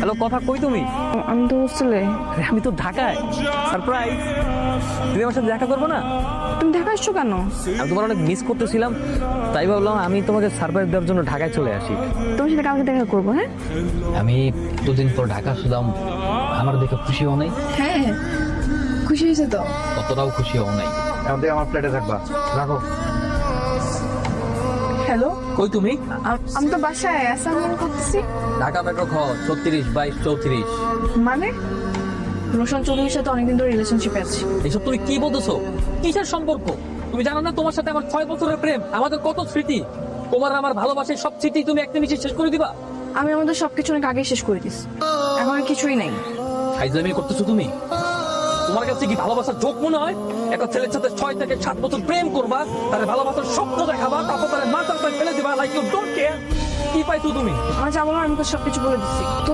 Hello, কথা কই তুমি? আমি তো হোস্টেলে। আরে আমি তো ঢাকায়। সারপ্রাইজ! তুমি আমার সাথে দেখা করবো না? তুমি ঢাকা আসছো কেন? আমি তোমার অনেক মিস করতেছিলাম, তাই ভাবলাম আমি তোমাকে সারপ্রাইজ দেওয়ার জন্য ঢাকায় চলে আসি। তোমার সাথে কালকে দেখা করবো। হ্যাঁ আমি দুদিন পর ঢাকা আসলাম, আমার দেখে খুশি হও নাই? হ্যাঁ খুশি হয়েছে তো। অতটাও খুশি হও নাই। এখন থেকে আমার প্লেটে থাকবা, রাখো। হ্যালো, কই তুমি? আমি তো বাসায় অ্যাসাইনমেন্ট করতেছি। ঢাকা মেট্রো খ 36, 22, 34। মানে রোশন চৌধুরীর সাথে অনেকদিন ধরে রিলেশনশিপে আছি। এসব তুমি কি বলতেছো? কিসের সম্পর্ক? তুমি জানো না তোমার সাথে আমার 6 বছরের প্রেম, আমাদের কত স্মৃতি। তোমার আর আমার ভালোবাসার সব স্মৃতি তুমি একটা নিচে শেষ করে দিবা? আমি আমাদের সবকিছু অনেক আগেই শেষ করে দিস, এখন আর কিছুই নাই। ফাইজলামি করতেছো তুমি? তোমার কাছে কি ভালোবাসার যোগ মনে হয়? একটা ছেলের সাথে 6 থেকে 7 বছর প্রেম করবা, তার ভালোবাসার স্বপ্ন দেখাবা, তারপর তার মাথার ফেলে দিবা, লাইক ইউ ডোন্ট কেয়ার। কি পাইছো তুমি? আমার যা বলার আমি তো সবকিছু বলে দিচ্ছি।